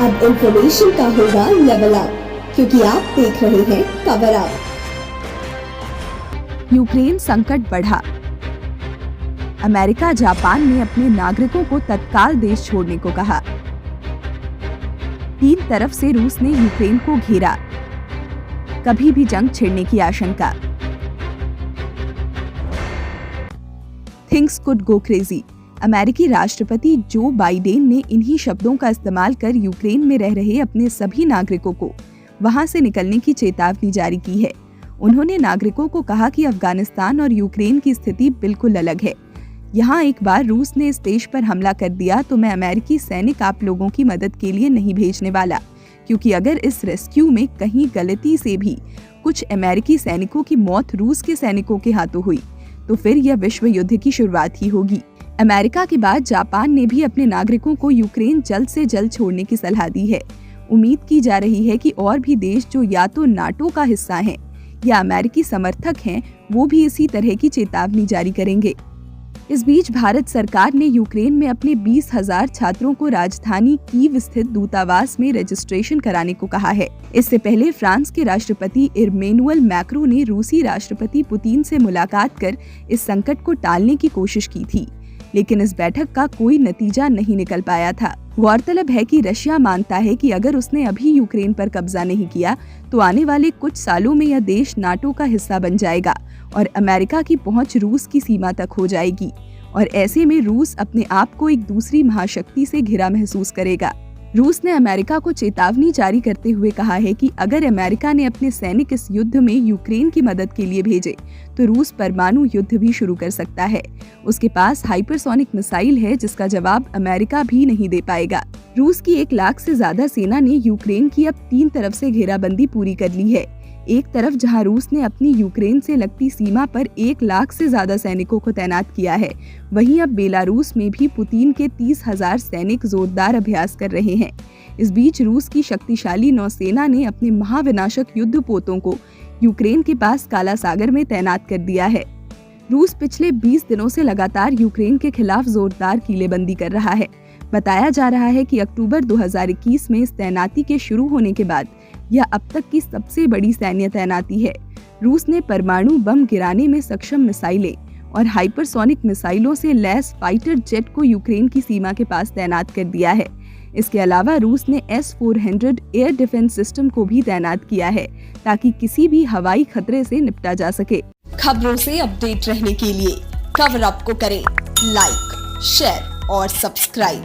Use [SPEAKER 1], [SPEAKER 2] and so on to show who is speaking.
[SPEAKER 1] अब इंफॉर्मेशन का होगा लेवल अप, क्योंकि आप देख रहे हैं कवर अप।
[SPEAKER 2] यूक्रेन संकट बढ़ा। अमेरिका जापान ने अपने नागरिकों को तत्काल देश छोड़ने को कहा। तीन तरफ से रूस ने यूक्रेन को घेरा, कभी भी जंग छिड़ने की आशंका। Things could go crazy. अमेरिकी राष्ट्रपति जो बाइडेन ने इन्हीं शब्दों का इस्तेमाल कर यूक्रेन में रह रहे अपने सभी नागरिकों को वहां से निकलने की चेतावनी जारी की है। उन्होंने नागरिकों को कहा कि अफगानिस्तान और यूक्रेन की स्थिति बिल्कुल अलग है। यहाँ एक बार रूस ने इस देश पर हमला कर दिया तो मैं अमेरिकी सैनिक आप लोगों की मदद के लिए नहीं भेजने वाला, क्योंकि अगर इस रेस्क्यू में कहीं गलती से भी कुछ अमेरिकी सैनिकों की मौत रूस के सैनिकों के हाथों हुई तो फिर यह विश्व युद्ध की शुरुआत ही होगी। अमेरिका के बाद जापान ने भी अपने नागरिकों को यूक्रेन जल्द से जल्द छोड़ने की सलाह दी है। उम्मीद की जा रही है कि और भी देश जो या तो नाटो का हिस्सा हैं या अमेरिकी समर्थक हैं, वो भी इसी तरह की चेतावनी जारी करेंगे। इस बीच भारत सरकार ने यूक्रेन में अपने 20,000 छात्रों को राजधानी कीव स्थित दूतावास में रजिस्ट्रेशन कराने को कहा है। इससे पहले फ्रांस के राष्ट्रपति इमैनुअल मैक्रों ने रूसी राष्ट्रपति पुतिन से मुलाकात कर इस संकट को टालने की कोशिश की थी, लेकिन इस बैठक का कोई नतीजा नहीं निकल पाया था। गौरतलब है कि रशिया मानता है कि अगर उसने अभी यूक्रेन पर कब्जा नहीं किया तो आने वाले कुछ सालों में यह देश नाटो का हिस्सा बन जाएगा और अमेरिका की पहुंच रूस की सीमा तक हो जाएगी, और ऐसे में रूस अपने आप को एक दूसरी महाशक्ति से घिरा महसूस करेगा। रूस ने अमेरिका को चेतावनी जारी करते हुए कहा है कि अगर अमेरिका ने अपने सैनिक इस युद्ध में यूक्रेन की मदद के लिए भेजे तो रूस परमाणु युद्ध भी शुरू कर सकता है। उसके पास हाइपरसोनिक मिसाइल है जिसका जवाब अमेरिका भी नहीं दे पाएगा। रूस की 1 लाख से ज्यादा सेना ने यूक्रेन की अब 3 तरफ से घेराबंदी पूरी कर ली है। एक तरफ जहां रूस ने अपनी यूक्रेन से लगती सीमा पर 1 लाख से ज्यादा सैनिकों को तैनात किया है, वहीं अब बेलारूस में भी पुतिन के 30,000 सैनिक जोरदार अभ्यास कर रहे हैं। इस बीच रूस की शक्तिशाली नौसेना ने अपने महाविनाशक युद्धपोतों को यूक्रेन के पास काला सागर में तैनात कर दिया है। रूस पिछले 20 दिनों से लगातार यूक्रेन के खिलाफ जोरदार कीलेबंदी कर रहा है। बताया जा रहा है कि अक्टूबर 2021 में इस तैनाती के शुरू होने के बाद यह अब तक की सबसे बड़ी सैन्य तैनाती है। रूस ने परमाणु बम गिराने में सक्षम मिसाइलें और हाइपरसोनिक मिसाइलों से लैस फाइटर जेट को यूक्रेन की सीमा के पास तैनात कर दिया है। इसके अलावा रूस ने S-400 एयर डिफेंस सिस्टम को भी तैनात किया है ताकि किसी भी हवाई खतरे से निपटा जा सके।
[SPEAKER 1] खबरों से अपडेट रहने के लिए कवर अप को करें लाइक, शेयर और सब्सक्राइब।